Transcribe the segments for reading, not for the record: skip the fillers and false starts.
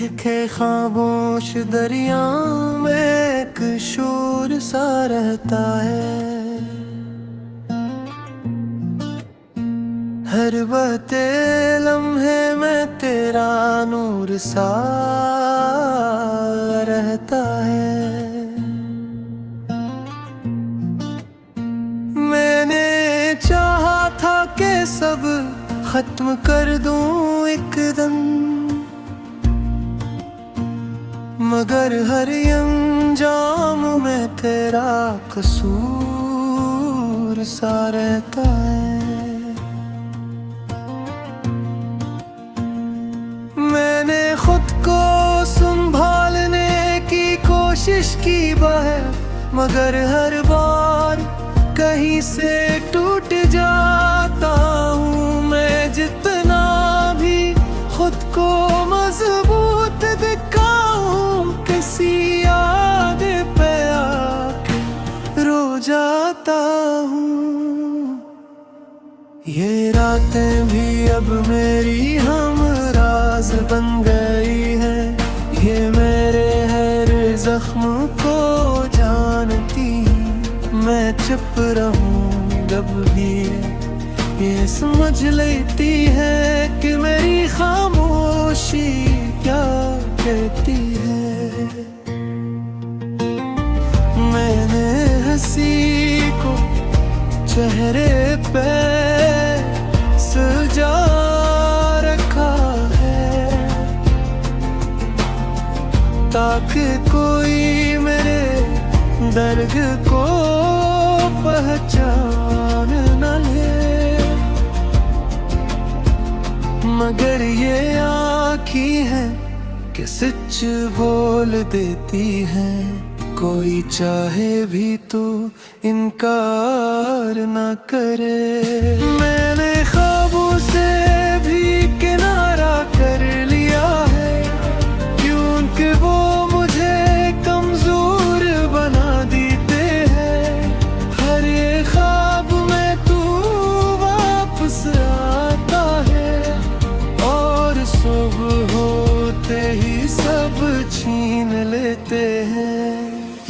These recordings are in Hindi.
देखे खामोश दरिया में एक शोर सा रहता है। हर बहते लम्हे में तेरा नूर सा रहता है। मैंने चाहा था कि सब खत्म कर दूं एक दम, मगर हर अंजाम में तेरा कसूर सा रहता है। मैंने खुद को संभालने की कोशिश की है, मगर हर बार कहीं से टूट जाता हूँ मैं। जितना भी खुद को मजबूत दिखाऊं, किसी याद पे आके रो जाता हूँ। ये रातें भी अब मेरी हमराज बन गई है। ये मेरे हर जख्म को जानती, मैं चुप रहूं जब भी ये समझ लेती है कि मेरी खामोशी क्या कहती है। मैंने हंसी को चेहरे पे सजा रखा है, ताकि कोई मेरे दर्द को पहचान न ले। मगर ये आँखें हैं कि सच बोल देती हैं, कोई चाहे भी तो इनकार ना करे। मैंने ख्वाबों से भी किनारा कर लिया है, क्योंकि वो मुझे कमजोर बना देते हैं। हर एक ख्वाब में तू वापस आता है, और सुबह होते ही सब छीन लेते हैं।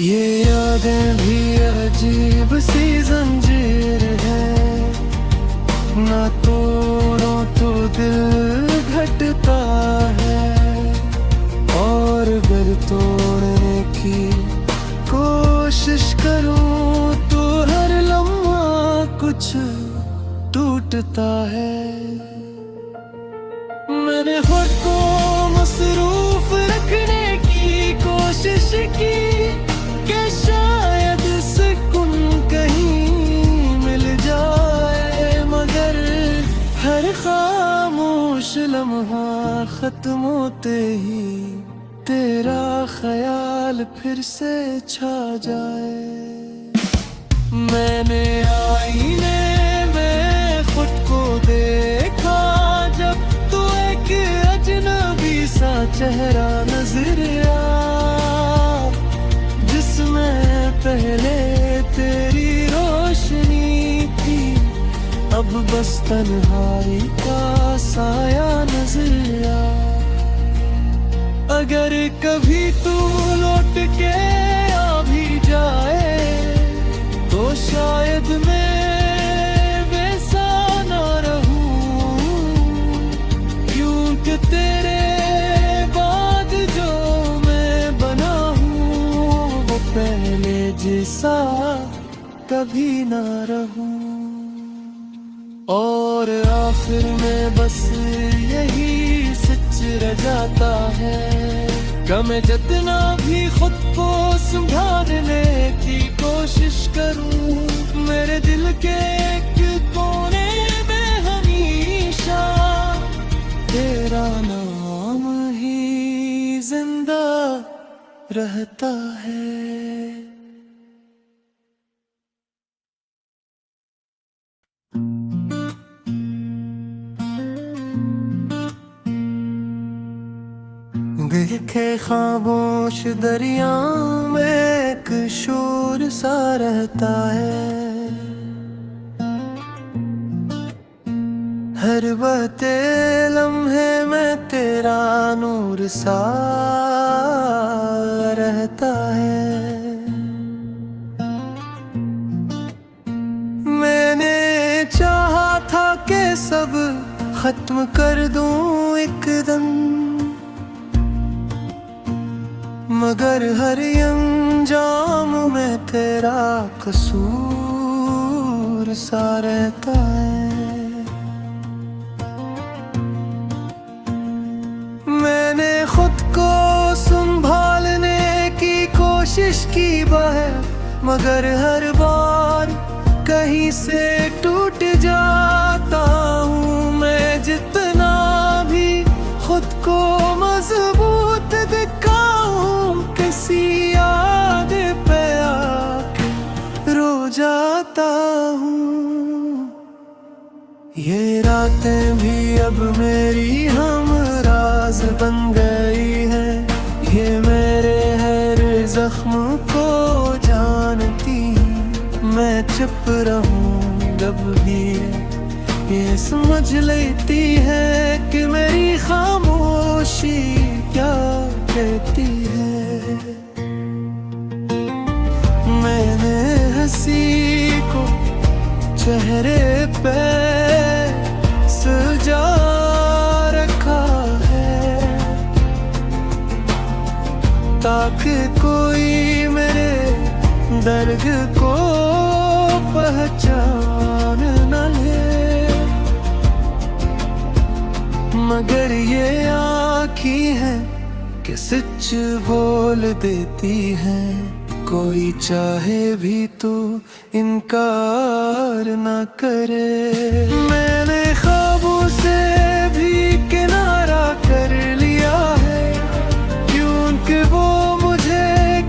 ये यादें भी अजीब सी जंजीर है, ना तोड़ो तो दिल घटता है, और अगर तोड़ने की कोशिश करूं तो हर लम्हा कुछ टूटता है। मैंने खुद को मसरूफ रखने की कोशिश की कि शायद सुकून कहीं मिल जाए, मगर हर खामोश लम्हा खत्म होते ही तेरा ख्याल फिर से छा जाए। मैंने आईने में खुद को देखा, जब तो एक अजनबी सा चेहरा नजर आया, जिसमें पहले तेरी रोशनी थी, अब बस तन्हाई का साया नजर आया। अगर कभी तू लौट के आ भी जाए, तो शायद मैं वैसा ना रहूं, क्योंकि तेरे बाद जो मैं बना हूँ वो पहले जैसा कभी ना रहूं। और आखिर में बस यही सच रह जाता है, मैं जितना भी खुद को संभालने की कोशिश करूं, मेरे दिल के एक कोने में हमेशा तेरा नाम ही जिंदा रहता है। देखे खामोश दरिया में एक शोर सा रहता है। हर बहते लम्हे में तेरा नूर सा रहता है। मैंने चाहा था कि सब खत्म कर दूं एक दम, मगर हर अंजाम में तेरा कसूर सा रहता है। मैंने खुद को संभालने की कोशिश की है, मगर हर बार कहीं से टूट जाता हूँ मैं। जितना भी खुद को मजबूत दिखाऊं, किसी याद पे आके रो जाता हूँ। ये रातें भी अब मेरी हमराज बन गई है, ये मेरे हर जख्म को जानती। मैं चुप रहूं जब भी ये समझ लेती है कि मेरी खामोशी क्या कहती है। मैंने हंसी को चेहरे पे सजा रखा है, ताकि कोई मेरे दर्द को पहचान न ले। मगर ये आँखें हैं कि सच बोल देती हैं, कोई चाहे भी तो इनकार न करे। मैंने ख्वाबों से भी किनारा कर लिया है, क्योंकि वो मुझे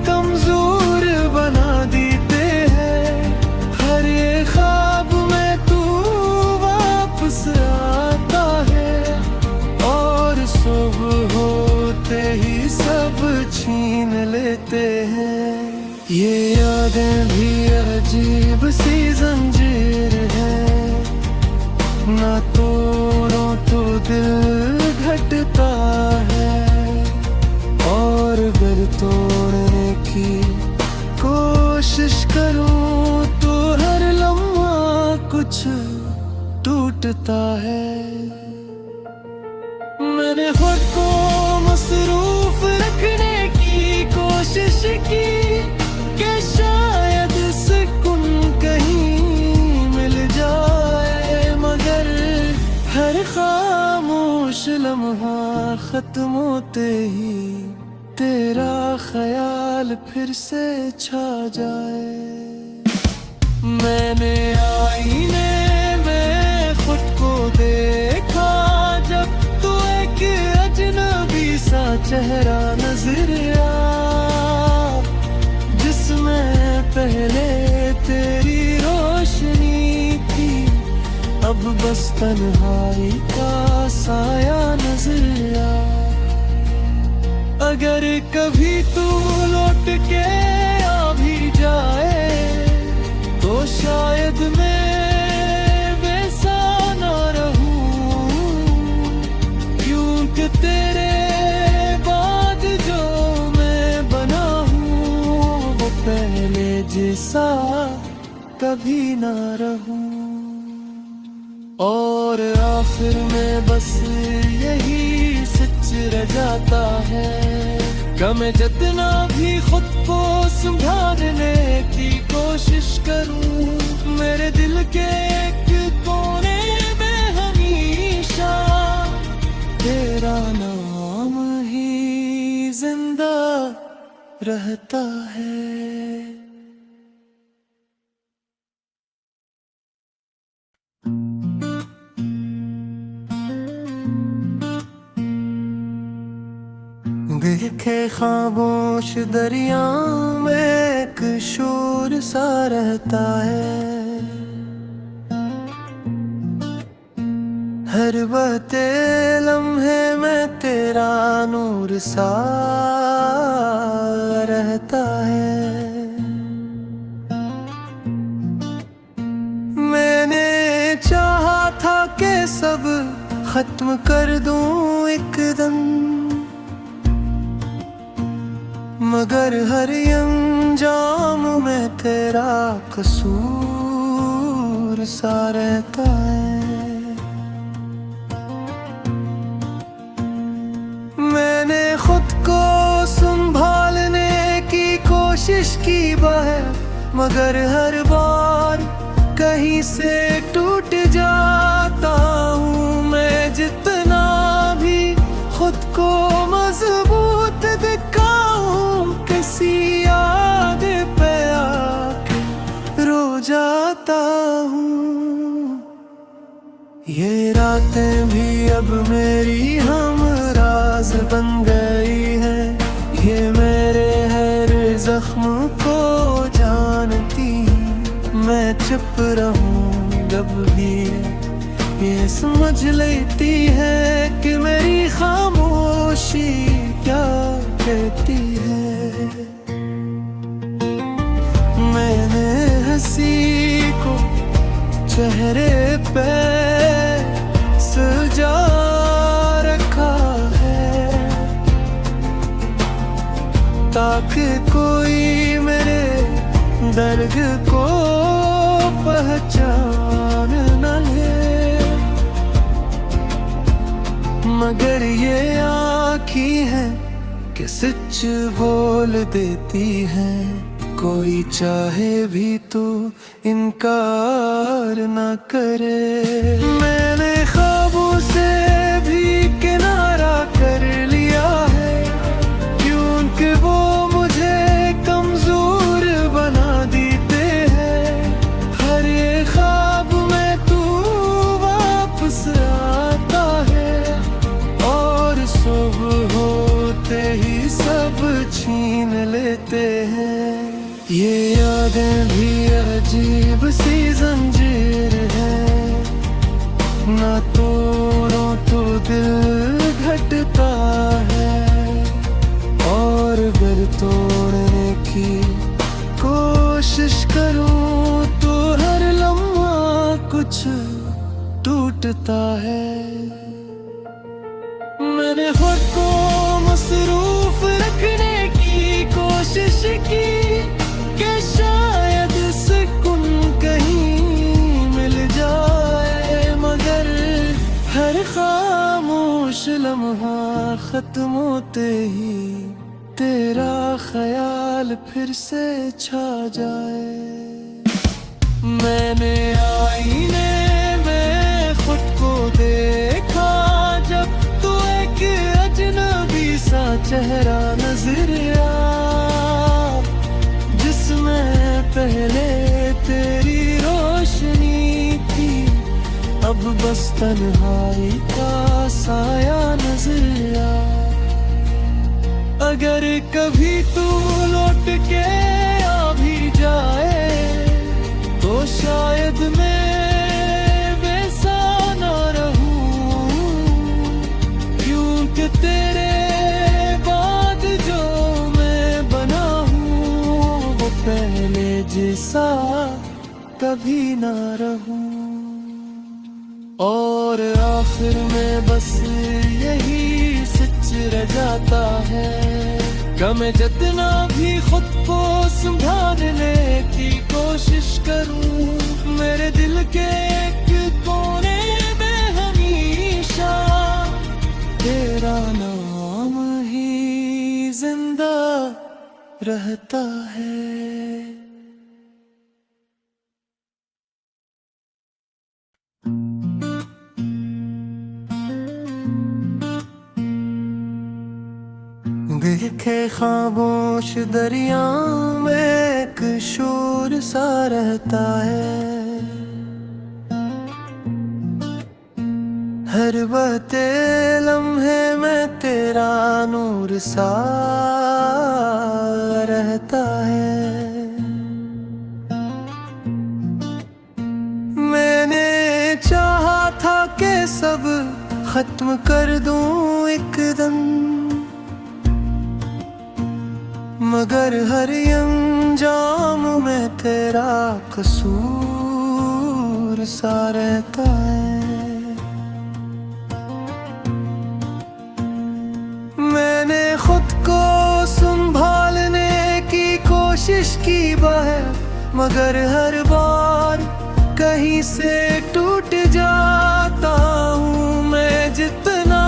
कमजोर बना देते हैं। हर एक ख्वाब में तू वापस आता है, और सुबह होते ही सब छीन लेते हैं। ये यादें भी अजीब सी जंजीर है, ना तोड़ो तो दिल घटता है, और अगर तोड़ने की कोशिश करूं तो हर लम्हा कुछ टूटता है। मैंने खुद को मसरूफ रखने की कोशिश की कि शायद सुकून कहीं मिल जाए, मगर हर खामोश लम्हा खत्म होते ही तेरा ख्याल फिर से छा जाए। मैंने आईने में खुद को देखा, जब तो एक अजनबी सा चेहरा नजर आया, जिसमें पहले तेरी रोशनी थी, अब बस तन्हाई का साया नजर आया। अगर कभी तू लौट के आ भी जाए, तो शायद मैं वैसा ना रहूं, क्योंकि तेरे बाद जो मैं बना हूँ, वो पहले जैसा कभी ना रहूं। और आखिर में बस यही सच रह जाता है, मैं जितना भी खुद को संभालने की कोशिश करूं, मेरे दिल के एक कोने में हमेशा तेरा नाम ही जिंदा रहता है। देखे खामोश दरिया में एक शोर सा रहता है, हर बहते लम्हे में तेरा नूर सा रहता है। मैंने चाहा था कि सब खत्म कर दूं एकदम, मगर हर अंजाम में तेरा कसूर सा रहता है। मैंने खुद को संभालने की कोशिश की है, मगर हर बार कहीं से टूट जाता हूँ मैं। जितना भी खुद को मजबूत दिखाऊं, किसी याद पे आके रो जाता हूँ। ये रातें भी अब मेरी हमराज बन गई है, ये मेरे हर जख्म को जानती। मैं चुप रहूं जब भी ये समझ लेती है कि मेरी खामोशी क्या कहती है। मैंने हंसी को चेहरे पे सजा रखा है, ताकि कोई मेरे दर्द को पहचान न ले। मगर ये आँखें हैं कि सच बोल देती हैं, कोई चाहे भी तो इनकार न करे। मैंने ख्वाबों से भी किनारा कर लिया है, क्योंकि वो मुझे कमजोर बना देते हैं। हर एक ख्वाब में तू वापस आता है, और सुबह होते ही सब छीन लेते हैं। ये यादें भी अजीब सी जंजीर है, ना तोड़ो तो दिल घटता है, और अगर तोड़ने की कोशिश करूं तो हर लम्हा कुछ टूटता है। मैंने खुद को मसरूफ रखने की कोशिश की कि शायद सुकून कहीं मिल जाए, मगर हर खामोश लम्हा खत्म होते ही तेरा ख्याल फिर से छा जाए। मैंने आईने में खुद को देखा, जब तो एक अजनबी सा चेहरा नजर आया, जिसमें पहले तेरी रोशनी थी, अब बस तन्हाई का साया नजर आया। अगर कभी तू लौट के आ भी जाए, तो शायद मैं वैसा ना रहूं, क्योंकि तेरे बाद जो मैं बना हूँ, वो पहले जैसा कभी ना रहूं। और आखिर में बस यही सच रह जाता है, कि मैं जितना भी खुद को संभालने की कोशिश करूं, मेरे दिल के एक कोने में हमेशा तेरा नाम ही जिंदा रहता है। देखे खामोश दरिया में एक शोर सा रहता है, हर बहते लम्हे में तेरा नूर सा रहता है। मैंने चाहा था कि सब खत्म कर दूं एकदम, मगर हर अंजाम में तेरा कसूर सा रहता है। मगर हर बार कहीं से टूट जाता हूँ मैं। जितना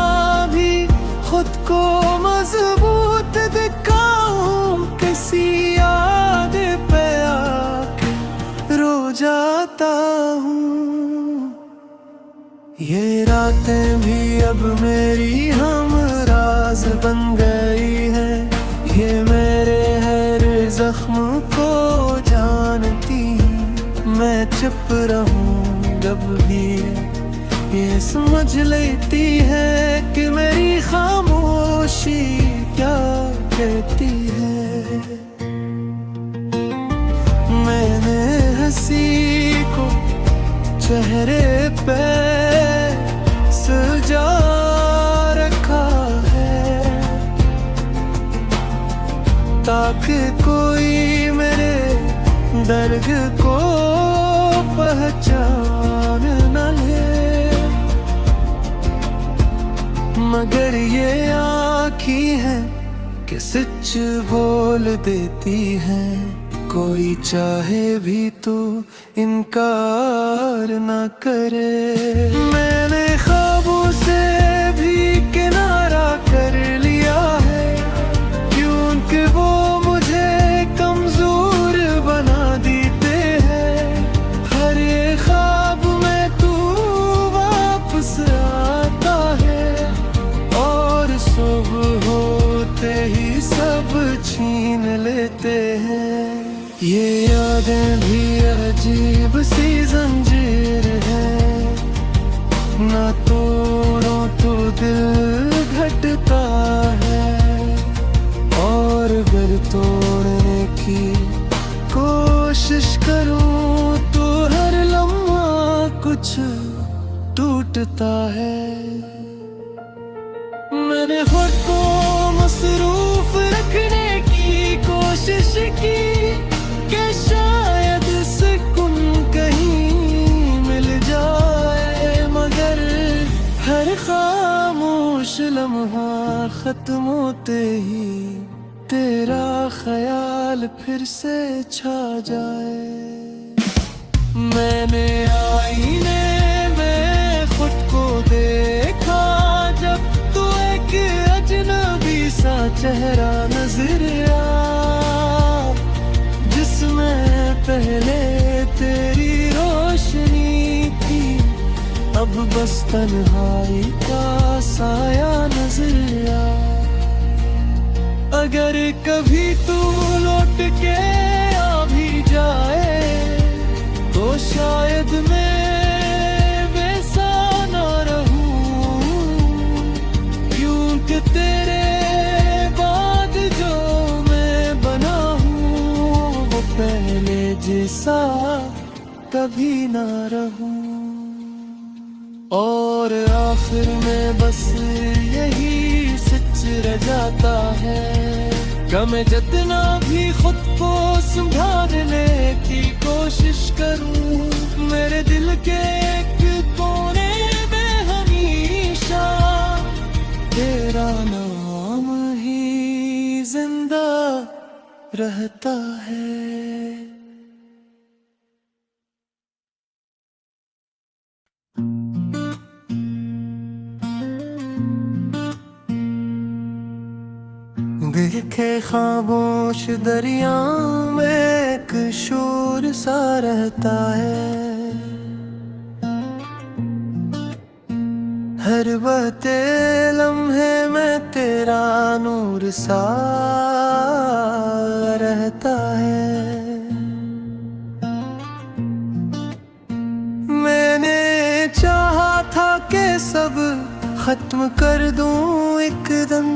भी खुद को मजबूत दिखाऊं, किसी याद पे आके रो जाता हूँ। ये रातें भी अब मेरी हमराज बन गई है, ये मेरे हर जख्म को जानती। मैं चुप रहूं जब भी ये समझ लेती है कि मेरी खामोशी क्या कहती है। मैंने हंसी को चेहरे पे सजा रखा है, ताकि कोई मेरे दर्द को पहचान न ले। मगर ये आँखें हैं कि सच बोल देती हैं, कोई चाहे भी तो इनकार न करे। मैंने ख्वाबों से भी किनारा कर लिया है, क्योंकि वो मुझे कमजोर बना देते हैं। हर एक ख्वाब में तू वापस आता है, और सुबह होते ही सब छीन लेते हैं। ये यादें भी अजीब सी जंजीर है, ना तोड़ो तो दिल घटता है, और अगर तोड़ने की कोशिश करूं तो हर लम्हा कुछ टूटता है। मैंने खुद को मसरूफ रखने की कोशिश की कि शायद सुकून कहीं मिल जाए, मगर हर खामोश लम्हा खत्म होते ही तेरा ख्याल फिर से छा जाए। मैंने आईने में खुद को देखा, जब तो एक अजनबी सा चेहरा नजर आया, जिसमें पहले तेरी रोशनी थी, अब बस तन्हाई का साया नजर आया। अगर कभी तू लौट के आ भी जाए, तो शायद मैं वैसा ना रहूं, क्योंकि तेरे बाद जो मैं बना हूँ वो पहले जैसा कभी ना रहूं। और आखिर में बस यही सच रह जाता है, मैं जितना भी खुद को संभालने की कोशिश करूं, मेरे दिल के एक कोने में हमेशा तेरा नाम ही जिंदा रहता है। देखे खामोश दरिया में एक शोर सा रहता है, हर बहते लम्हे में तेरा नूर सा रहता है। मैंने चाहा था कि सब खत्म कर दूं एकदम,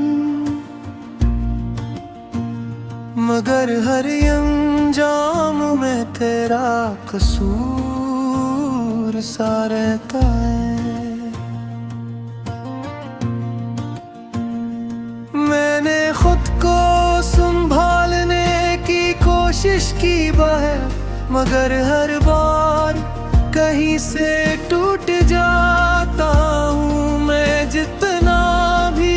मगर हर अंजाम में तेरा कसूर सा रहता है। मैंने खुद को संभालने की कोशिश की बाहर, मगर हर बार कहीं से टूट जाता हूँ मैं। जितना भी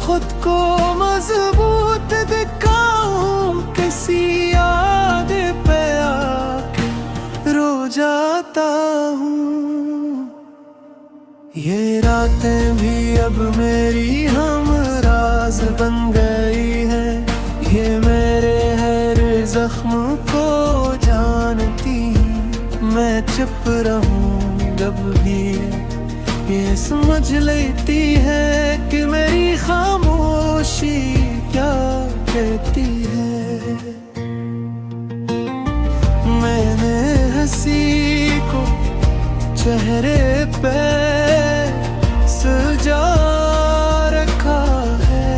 खुद को मजबूत दिखाऊं, किसी याद पे ये रातें भी अब मेरी हमराज बन गई है। ये मेरे हर जख्म को जानती, मैं चुप रहूं जब भी ये समझ लेती है कि मेरी खामोशी क्या कहती है। मैंने हंसी को चेहरे पे सजा रखा है,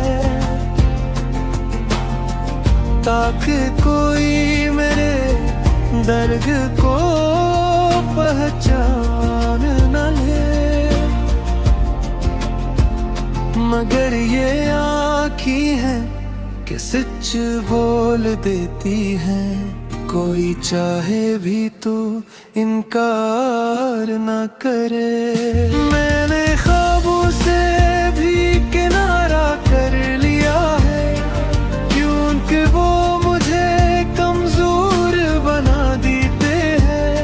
ताकि कोई मेरे दर्द को पहचान न ले। मगर ये आँखें हैं कि सच बोल देती हैं, कोई चाहे भी तो इनकार ना करे। मैंने ख्वाबों से भी किनारा कर लिया है, क्योंकि वो मुझे कमजोर बना देते हैं।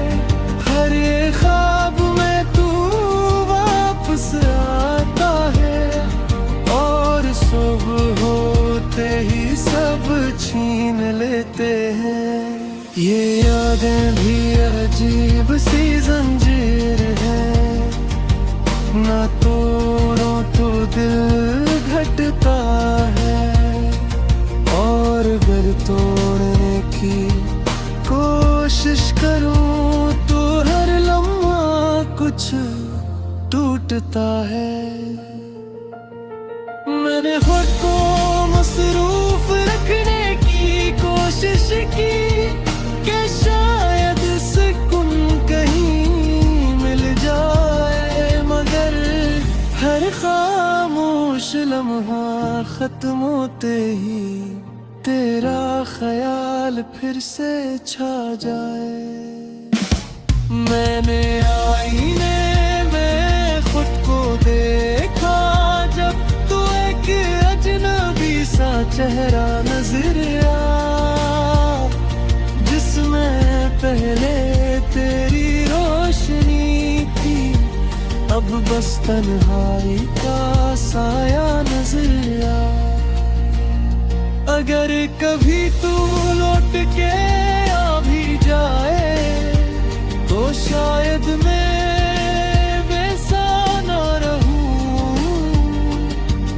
हर एक ख्वाब में तू वापस आता है, और सुबह होते ही सब छीन लेते हैं। ये यादें भी अजीब सी जंजीर है, ना तोड़ो तो दिल घटता है, और अगर तोड़ने की कोशिश करूं तो हर लम्हा कुछ टूटता है। मैंने खुद को मसरूफ रखने की कोशिश की कि शायद सुकून कहीं मिल जाए, मगर हर खामोश लम्हा खत्म होते ही तेरा ख्याल फिर से छा जाए। मैंने आईने में खुद को देखा, जब तो एक अजनबी सा चेहरा नजर आया, जिसमें पहले तेरी रोशनी थी, अब बस तन्हाई का साया नजर आया। अगर कभी तू लौट के आ भी जाए, तो शायद मैं वैसा ना रहूं,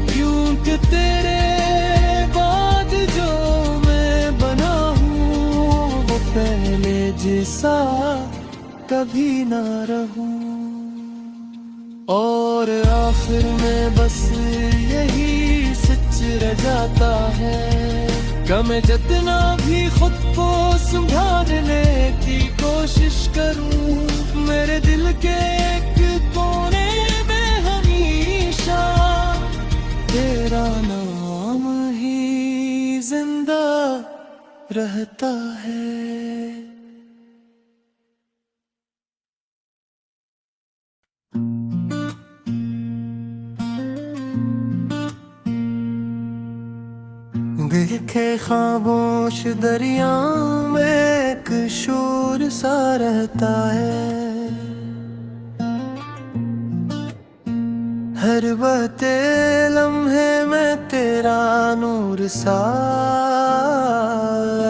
क्योंकि तेरे बाद जो मैं बना हूँ वो पहले जैसा कभी ना रहूं। और आखिर में बस यही सच रह जाता है, मैं जितना भी खुद को संभालने की कोशिश करूं, मेरे दिल के एक कोने में हमेशा तेरा नाम ही जिंदा रहता है। देखे खामोश दरिया में एक शोर सा रहता है, हर बहते लम्हे में तेरा नूर सा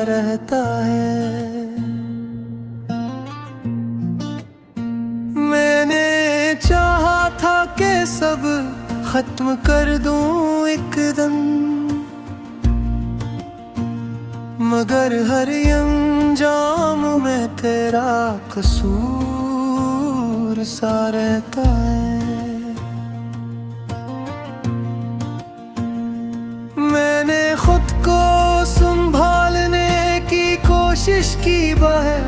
रहता है। मैंने चाहा था कि सब खत्म कर दूं एकदम, मगर हर अंजाम में तेरा कसूर सा रहता है। मैंने खुद को संभालने की कोशिश की बाहर,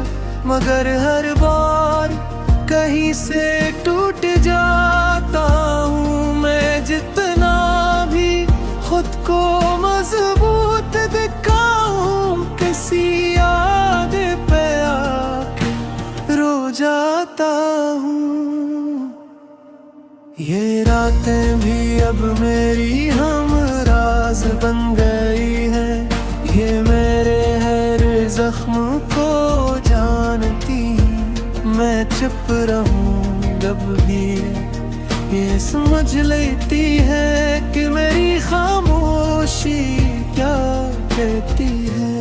मगर हर बार कहीं से टूट जाता हूँ मैं। जितना भी खुद को मजबूत दिखाऊं, किसी याद पे आके रो जाता हूँ। ये रातें भी अब मेरी हमराज बन गई है, ये मेरे हर जख्म को जानती, मैं चुप रहूं जब भी ये समझ लेती है कि मेरी खामोशी क्या कहती है।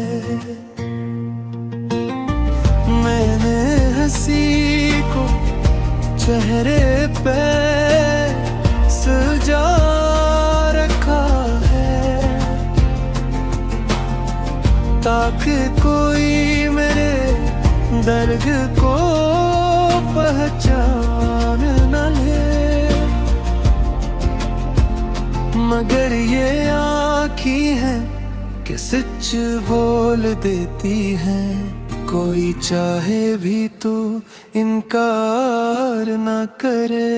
मैंने हंसी को चेहरे पे सजा रखा है, ताकि कोई मेरे दर्द को पहचान न ले। मगर ये आँखें हैं कि सच बोल देती हैं, कोई चाहे भी तो इनकार ना करे।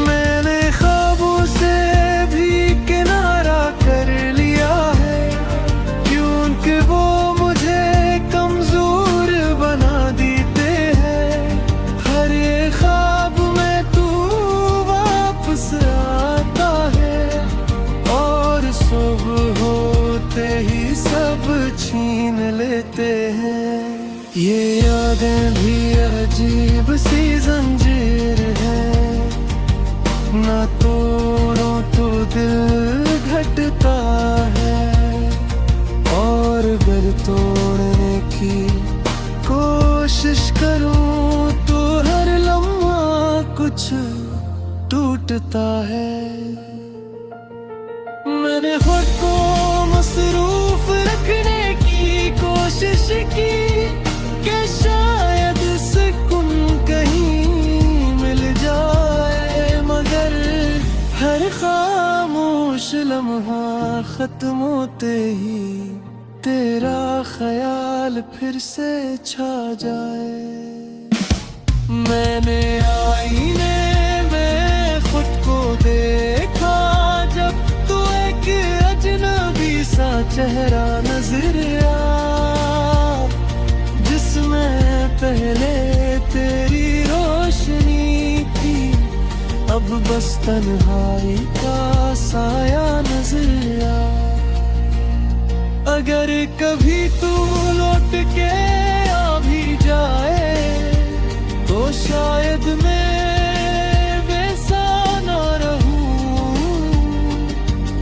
मैंने ख्वाबों से भी किनारा कर लिया है, क्योंकि वो मुझे कमजोर बना देते हैं। हर एक ख्वाब में तू वापस आता है, और सुबह होते ही सब छीन लेते हैं। ये यादें भी अजीब सी जंजीर है, ना तोड़ो तो दिल घटता है, और अगर तोड़ने की कोशिश करूं तो हर लम्हा कुछ टूटता है। मैंने खुद को मसरूफ रखने की कोशिश की कि शायद सुकून कहीं मिल जाए, मगर हर खामोश लम्हा खत्म होते ही तेरा ख्याल फिर से छा जाए। मैंने आईने में खुद को देखा, जब तो एक अजनबी सा चेहरा नजर आया, जिसमें पहले तेरी रोशनी थी, अब बस तन्हाई का साया नजर आया। अगर कभी तू लौट के आ भी जाए, तो शायद मैं वैसा ना रहूं,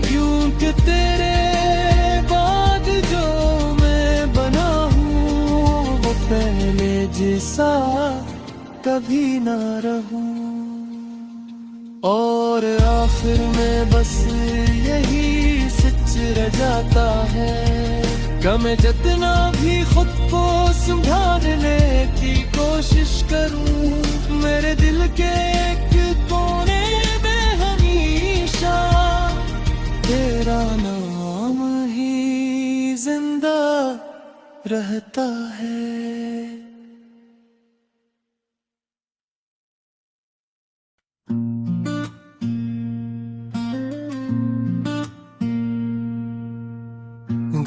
क्योंकि तेरे बाद जो मैं बना हूँ वो पहले जैसा कभी ना रहूं। और आखिर में बस यही सच रह जाता है, मैं जितना भी खुद को संभालने की कोशिश करूं, मेरे दिल के एक कोने में हमेशा तेरा नाम ही जिंदा रहता है।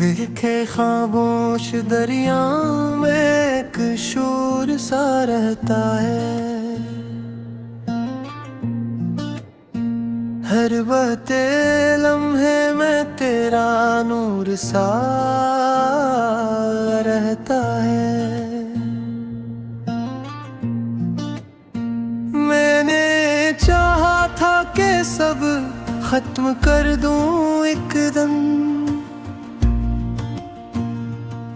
देखे खामोश दरिया में एक शोर सा रहता है, हर बहते लम्हे में तेरा नूर सा रहता है। मैंने चाहा था कि सब खत्म कर दूं एकदम,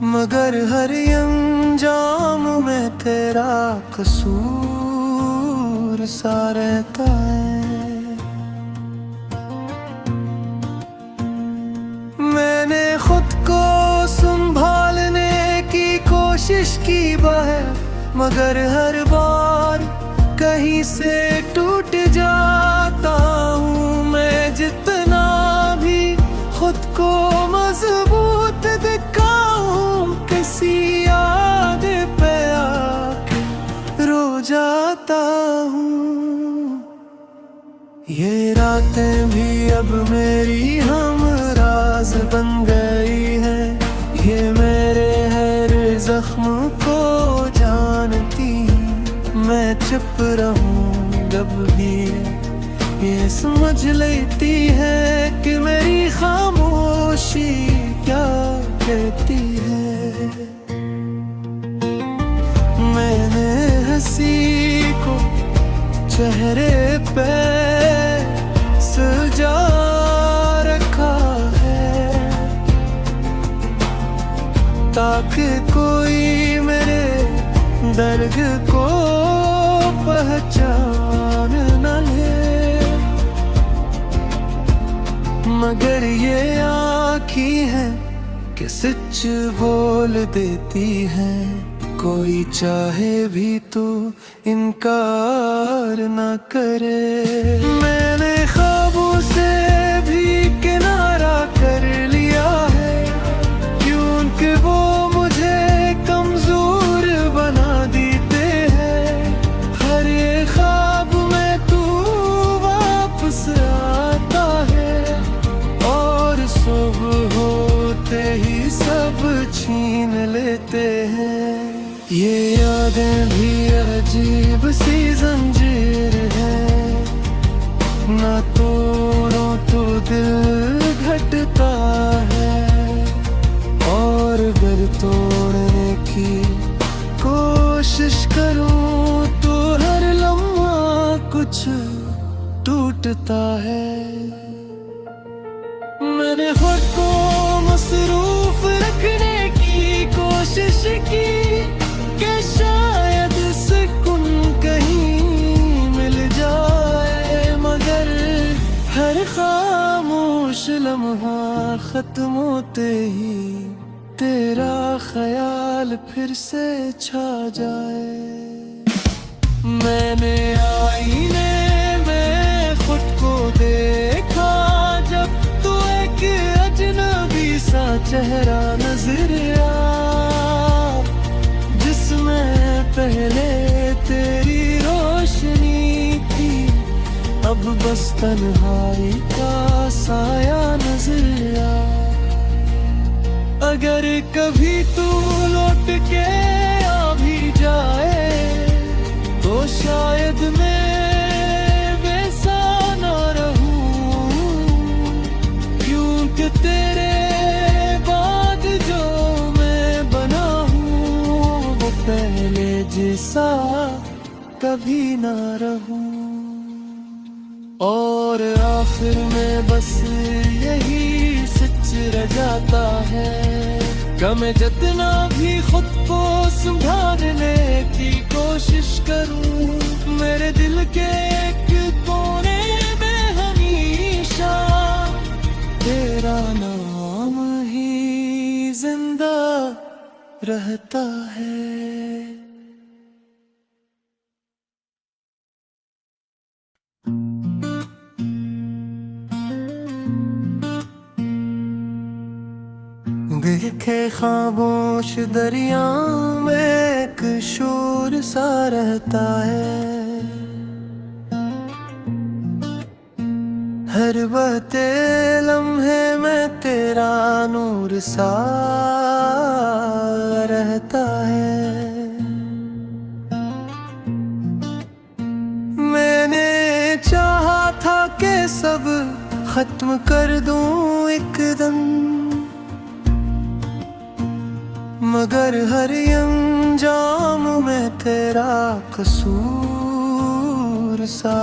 मगर हर अंजाम में तेरा कसूर सा रहता है। मैंने खुद को संभालने की कोशिश की बाहर, मगर हर बार कहीं से टूट जाता हूँ मैं। जितना भी खुद को मजबूत दिखाऊं, किसी याद पे आके रो जाता हूँ। ये रातें भी अब मेरी हमराज बन गई है, ये मेरे हर जख्म को जानती। मैं चुप रहूं जब भी ये समझ लेती है कि मेरी खामोशी क्या कहती है। मैंने हंसी को चेहरे पे सजा रखा है, ताकि कोई मेरे दर्द को पहचान न ले। मगर ये आँखी है कि सच बोल देती है, कोई चाहे भी तो इनकार ना करे। मैंने ख्वाबों से भी किनारा कर लिया है, क्योंकि वो मुझे कमजोर बना देते हैं। हर एक ख्वाब में तू वापस आता है, और सुबह होते ही सब छीन लेते हैं। ये यादें भी अजीब सी जंजीर है, ना तोड़ो तो दिल घटता है, और अगर तोड़ने की कोशिश करूं तो हर लम्हा कुछ टूटता है। मैंने खुद को मसरूफ रखने की कोशिश की, कि शायद सुकून कहीं मिल जाए, मगर हर खामोश लम्हा खत्म होते ही तेरा ख्याल फिर से छा जाए। मैंने आईने में खुद को देखा, जब तो एक अजनबी सा चेहरा नजर आया, जिसमें पहले तेरी रोशनी थी, अब बस तन्हाई का साया नजर आया। अगर कभी तू लौट के आ भी जाए, तो शायद मैं वैसा ना रहूं, क्योंकि तेरे बाद जो मैं बना हूँ, वो पहले जैसा कभी ना रहूं। और आखिर में बस यही सच रह जाता है, कि मैं जितना भी खुद को संभालने की कोशिश करूं, मेरे दिल के एक कोने में हमेशा तेरा नाम ही जिंदा रहता है। देखे खामोश दरिया में एक शोर सा रहता है, हर बहते लम्हे में तेरा नूर सा रहता है। मैंने चाहा था कि सब खत्म कर दूं एकदम, मगर हर अंजाम में तेरा कसूर सा